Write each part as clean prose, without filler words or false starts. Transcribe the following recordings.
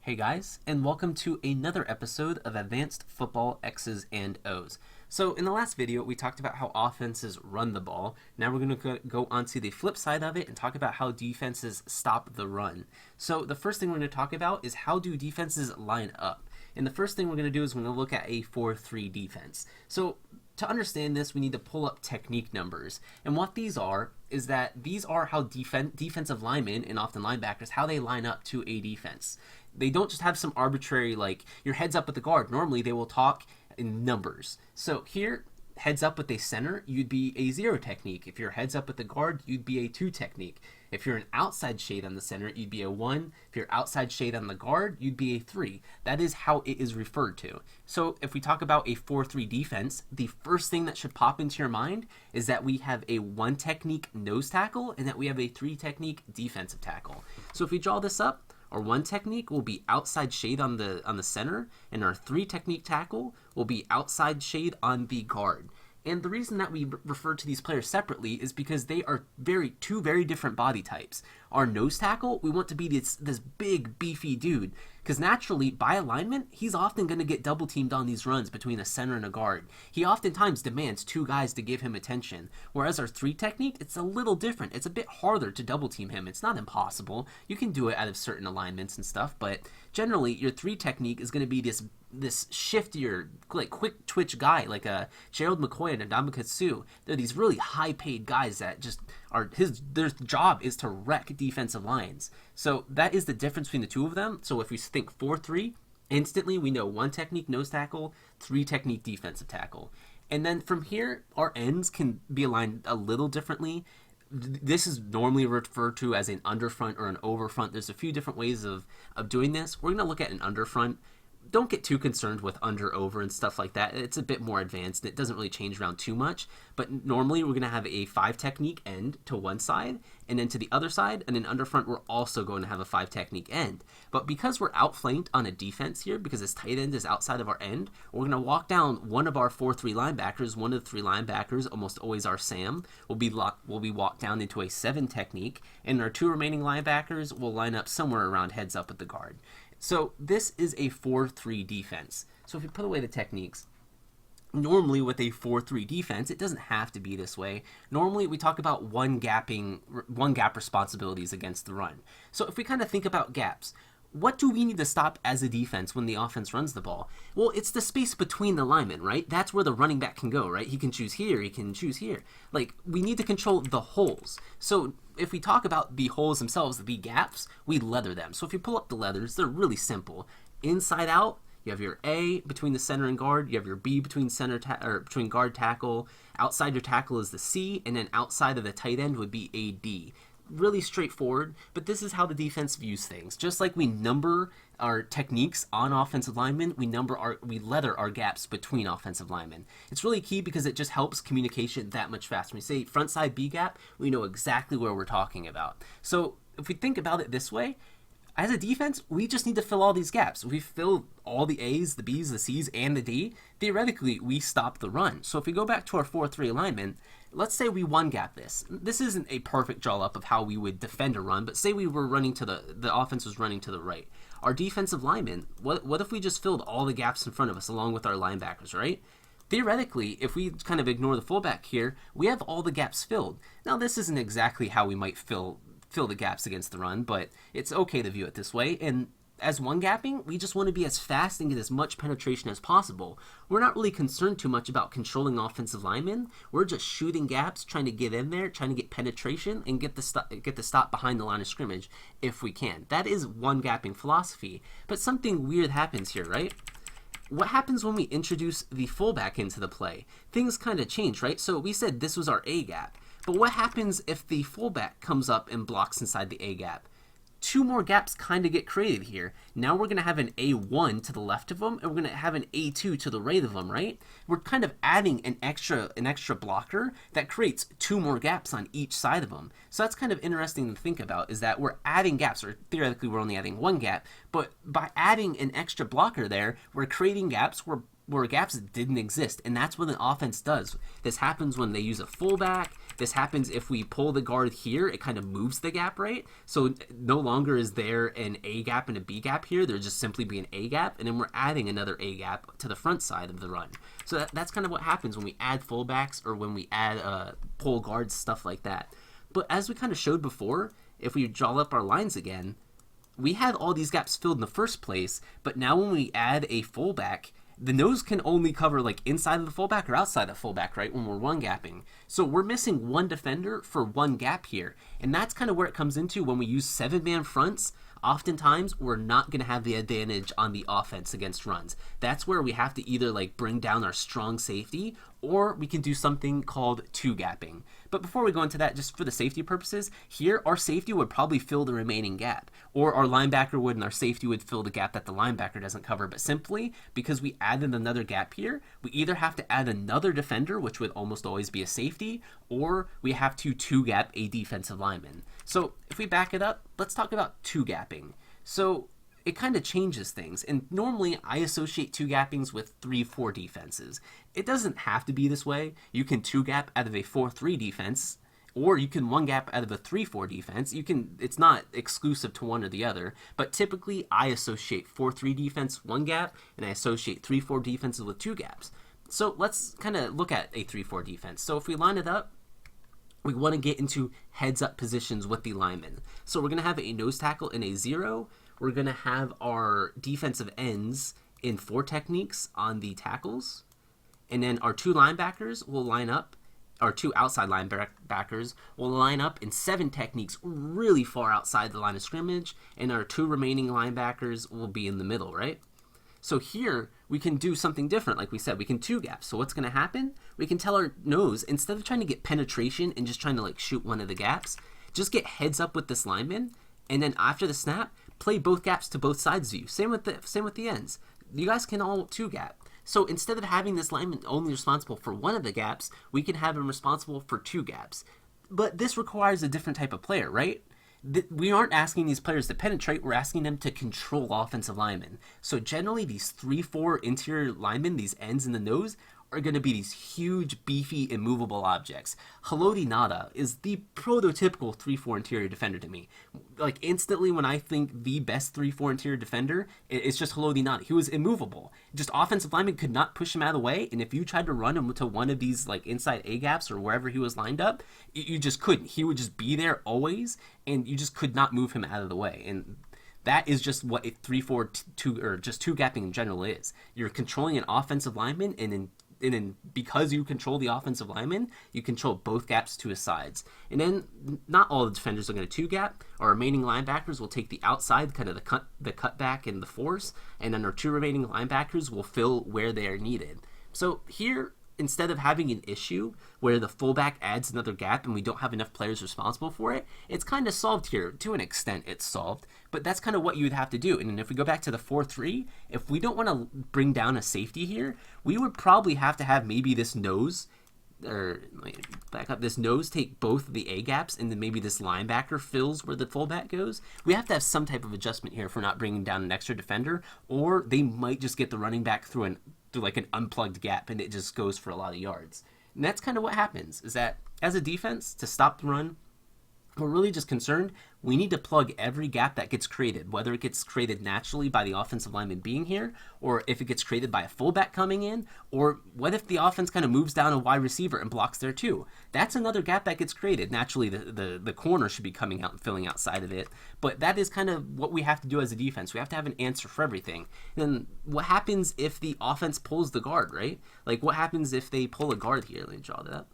Hey guys, and welcome to another episode of Advanced Football X's and O's. So in the last video, we talked about how offenses run the ball. Now we're going to go onto the flip side of it and talk about how defenses stop the run. So the first thing we're going to talk about is how do defenses line up. And the first thing we're going to do is we're going to look at a 4-3 defense. So to understand this, we need to pull up technique numbers. And what these are is that these are how defensive linemen and often linebackers, how they line up to a defense. They don't just have some arbitrary, like, your heads up with the guard. Normally, they will talk in numbers. So here, heads up with a center, you'd be a 0 technique. If you're heads up with the guard, you'd be a 2 technique. If you're an outside shade on the center, you'd be a 1. If you're outside shade on the guard, you'd be a 3. That is how it is referred to. So if we talk about a 4-3 defense, the first thing that should pop into your mind is that we have a 1 technique nose tackle and that we have a 3 technique defensive tackle. So if we draw this up, our 1 technique will be outside shade on the center, and our 3 technique tackle will be outside shade on the guard. And the reason that we refer to these players separately is because they are two very different body types. Our nose tackle, we want to be this big, beefy dude, because naturally, by alignment, he's often going to get double teamed on these runs between a center and a guard. He oftentimes demands 2 guys to give him attention, whereas our 3 technique, it's a little different. It's a bit harder to double team him. It's not impossible. You can do it out of certain alignments and stuff, but generally, your 3 technique is going to be this shiftier, like, quick twitch guy, like a Gerald McCoy and Ndamukong Suh. They're these really high-paid guys that just are their job is to wreck defensive lines. So that is the difference between the two of them. So if we think 4-3, instantly we know 1 technique nose tackle, 3 technique defensive tackle. And then from here, our ends can be aligned a little differently. This is normally referred to as an underfront or an overfront. There's a few different ways of doing this. We're going to look at an underfront. Don't get too concerned with under, over, and stuff like that. It's a bit more advanced. It doesn't really change around too much. But normally we're going to have a 5 technique end to one side, and then to the other side, and in underfront we're also going to have a 5 technique end. But because we're outflanked on a defense here, because this tight end is outside of our end, we're going to walk down one of our 4-3 linebackers. One of the 3 linebackers, almost always our Sam, will be walked down into a 7 technique, and our 2 remaining linebackers will line up somewhere around heads up with the guard. So this is a 4-3 defense. So if we put away the techniques, normally with a 4-3 defense, it doesn't have to be this way. Normally we talk about one gap responsibilities against the run. So if we kind of think about gaps, what do we need to stop as a defense when the offense runs the ball? Well, it's the space between the linemen, right? That's where the running back can go, right? He can choose here, he can choose here. Like, we need to control the holes. So if we talk about the holes themselves, the gaps, we leather them. So if you pull up the leathers, they're really simple. Inside out, you have your A between the center and guard. You have your B between between guard tackle. Outside your tackle is the C, and then outside of the tight end would be a D. Really straightforward, but this is how the defense views things. Just like we number our techniques on offensive linemen, we leather our gaps between offensive linemen. It's really key because it just helps communication that much faster. When we say front side B gap, we know exactly where we're talking about. So if we think about it this way, as a defense, we just need to fill all these gaps. If we fill all the A's, the B's, the C's, and the D, theoretically, we stop the run. So if we go back to our 4-3 alignment, let's say we one gap this. This isn't a perfect draw up of how we would defend a run, but say we were running to the offense was running to the right. Our defensive linemen, what if we just filled all the gaps in front of us along with our linebackers, right? Theoretically, if we kind of ignore the fullback here, we have all the gaps filled. Now, this isn't exactly how we might fill the gaps against the run, but it's okay to view it this way. And as one gapping, we just want to be as fast and get as much penetration as possible. We're not really concerned too much about controlling offensive linemen. We're just shooting gaps, trying to get in there, trying to get penetration, and get the stop behind the line of scrimmage if we can. That is one gapping philosophy. But something weird happens here, right? What happens when we introduce the fullback into the play? Things kind of change, right? So we said this was our A gap. But what happens if the fullback comes up and blocks inside the A gap? 2 more gaps kind of get created here. Now we're going to have an A1 to the left of them, and we're going to have an A2 to the right of them, right? We're kind of adding an extra blocker that creates 2 more gaps on each side of them. So that's kind of interesting to think about, is that we're adding gaps, or theoretically we're only adding 1 gap, but by adding an extra blocker there, we're creating gaps, we're were gaps that didn't exist, and that's what an offense does. This happens when they use a fullback. This happens if we pull the guard here, it kind of moves the gap, right? So no longer is there an A gap and a B gap here. There'll just simply be an A gap, and then we're adding another A gap to the front side of the run. So that's kind of what happens when we add fullbacks or when we add pull guards, stuff like that. But as we kind of showed before, if we draw up our lines again, we had all these gaps filled in the first place, but now when we add a fullback, the nose can only cover like inside of the fullback or outside of fullback, right, when we're one gapping. So we're missing one defender for one gap here. And that's kind of where it comes into when we use 7-man fronts. Oftentimes, we're not going to have the advantage on the offense against runs. That's where we have to either like bring down our strong safety, or we can do something called 2-gapping. But before we go into that, just for the safety purposes, here our safety would probably fill the remaining gap, or our linebacker would and our safety would fill the gap that the linebacker doesn't cover. But simply because we added another gap here, we either have to add another defender, which would almost always be a safety, or we have to 2-gap a defensive lineman. So if we back it up, let's talk about 2-gapping. So it kind of changes things, and normally I associate 2-gappings with 3-4 defenses. It doesn't have to be this way. You can 2-gap out of a 4-3 defense, or you can 1-gap out of a 3-4 defense. It's not exclusive to one or the other, but typically I associate 4-3 defense 1-gap, and I associate 3-4 defenses with 2 gaps. So let's kind of look at a 3-4 defense. So if we line it up, we want to get into heads-up positions with the linemen. So we're going to have a nose tackle in a 0. We're going to have our defensive ends in 4 techniques on the tackles. And then our 2 linebackers will line up. Our 2 outside linebackers will line up in 7 techniques really far outside the line of scrimmage. And our 2 remaining linebackers will be in the middle, right? So here, we can do something different. Like we said, we can 2-gap. So what's going to happen? We can tell our nose, instead of trying to get penetration and just trying to like shoot one of the gaps, just get heads up with this lineman. And then after the snap, play both gaps to both sides of you. Same with the ends. You guys can all 2-gap. So instead of having this lineman only responsible for one of the gaps, we can have him responsible for 2 gaps. But this requires a different type of player, right? We aren't asking these players to penetrate, we're asking them to control offensive linemen. So generally these 3-4 interior linemen, these ends in the nose, are going to be these huge, beefy, immovable objects. Haloti Ngata is the prototypical 3-4 interior defender to me. Like instantly when I think the best 3-4 interior defender, it's just Haloti Ngata. He was immovable. Just offensive linemen could not push him out of the way, and if you tried to run him to one of these like inside A gaps or wherever he was lined up, you just couldn't. He would just be there always, and you just could not move him out of the way. And that is just what a 3-4-2 or just 2-gapping in general is. You're controlling an offensive lineman, and because you control the offensive lineman, you control both gaps to his sides. And then not all the defenders are going to 2-gap. Our remaining linebackers will take the outside, kind of the cutback and the force, and then our 2 remaining linebackers will fill where they are needed. So here, instead of having an issue where the fullback adds another gap and we don't have enough players responsible for it, it's kind of solved here. To an extent, it's solved, but that's kind of what you would have to do. And if we go back to the 4-3, if we don't want to bring down a safety here, we would probably have to have maybe this nose, or back up, this nose take both the A gaps, and then maybe this linebacker fills where the fullback goes. We have to have some type of adjustment here if we're not bringing down an extra defender, or they might just get the running back through like an unplugged gap, and it just goes for a lot of yards. And that's kind of what happens, is that as a defense, to stop the run, we're really just concerned we need to plug every gap that gets created, whether it gets created naturally by the offensive lineman being here, or if it gets created by a fullback coming in, or what if the offense kind of moves down a wide receiver and blocks there too. That's another gap that gets created. Naturally, the corner should be coming out and filling outside of it, but that is kind of what we have to do as a defense. We have to have an answer for everything. Then what happens if the offense pulls the guard, right? Like what happens if they pull a guard here? Let me draw that up.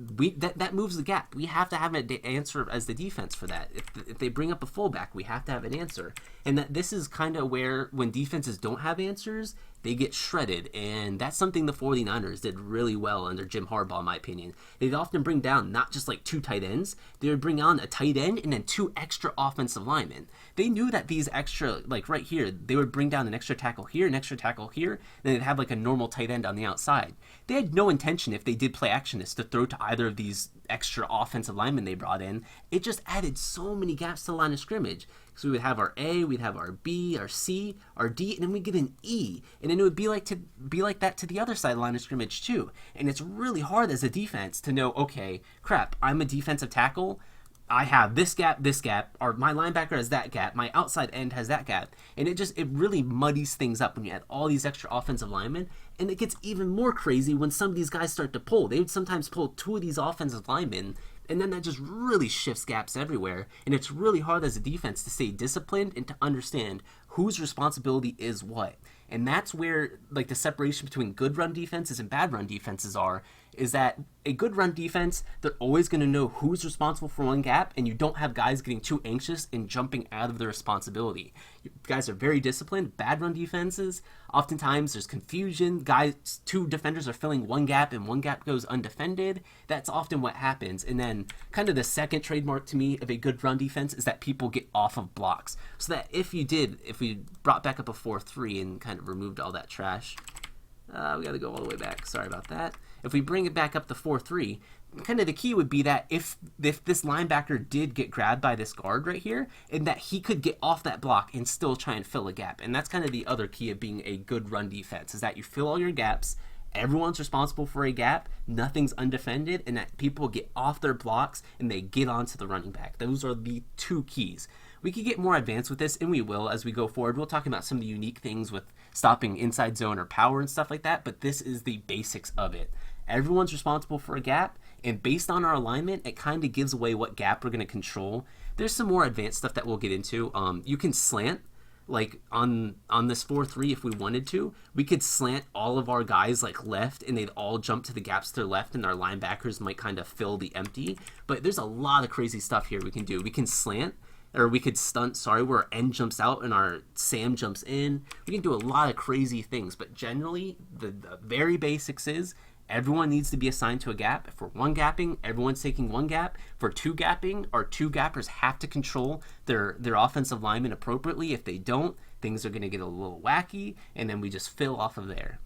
That moves the gap. We have to have an answer as the defense for that. If they bring up a fullback, we have to have an answer. And that this is kind of where, when defenses don't have answers, they get shredded. And that's something the 49ers did really well under Jim Harbaugh, in my opinion. They'd often bring down not just like 2 tight ends. They would bring on a tight end and then 2 extra offensive linemen. They knew that these extra, like right here, they would bring down an extra tackle here, an extra tackle here, then they'd have like a normal tight end on the outside. They had no intention, if they did play actionists, to throw to either of these extra offensive linemen they brought in. It just added so many gaps to the line of scrimmage. So we would have our A, we'd have our B, our C, our D, and then we get an E. And then it would be like that to the other side of the line of scrimmage too. And it's really hard as a defense to know, okay, crap, I'm a defensive tackle. I have this gap, or my linebacker has that gap, my outside end has that gap, and it really muddies things up when you add all these extra offensive linemen, and it gets even more crazy when some of these guys start to pull. They would sometimes pull two of these offensive linemen, and then that just really shifts gaps everywhere, and it's really hard as a defense to stay disciplined and to understand whose responsibility is what. And that's where like the separation between good run defenses and bad run defenses is that a good run defense, they're always going to know who's responsible for one gap, and you don't have guys getting too anxious and jumping out of their responsibility. You guys are very disciplined. Bad run defenses, oftentimes there's confusion. Two defenders are filling one gap and one gap goes undefended. That's often what happens. And then kind of the second trademark to me of a good run defense is that people get off of blocks. So that if we brought back up a 4-3 and kind of removed all that trash, we got to go all the way back. Sorry about that. If we bring it back up to 4-3, kind of the key would be that if this linebacker did get grabbed by this guard right here, and that he could get off that block and still try and fill a gap. And that's kind of the other key of being a good run defense, is that you fill all your gaps, everyone's responsible for a gap, nothing's undefended, and that people get off their blocks and they get onto the running back. Those are the two keys. We could get more advanced with this, and we will as we go forward. We'll talk about some of the unique things with stopping inside zone or power and stuff like that, but this is the basics of it. Everyone's responsible for a gap, and based on our alignment, it kind of gives away what gap we're going to control. There's some more advanced stuff that we'll get into. You can slant, like on this 4-3 if we wanted to. We could slant all of our guys like left, and they'd all jump to the gaps to their left, and our linebackers might kind of fill the empty. But there's a lot of crazy stuff here we can do. We can slant, or we could stunt, where our end jumps out and our Sam jumps in. We can do a lot of crazy things, but generally the very basics is everyone needs to be assigned to a gap. If we're one gapping, everyone's taking one gap. For two gapping, our two gappers have to control their offensive linemen appropriately. If they don't, things are going to get a little wacky, and then we just fill off of there.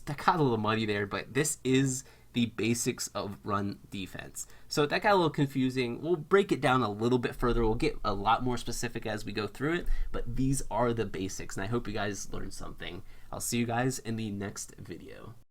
That got a little muddy there, but this is the basics of run defense. So that got a little confusing. We'll break it down a little bit further. We'll get a lot more specific as we go through it, but these are the basics, and I hope you guys learned something. I'll see you guys in the next video.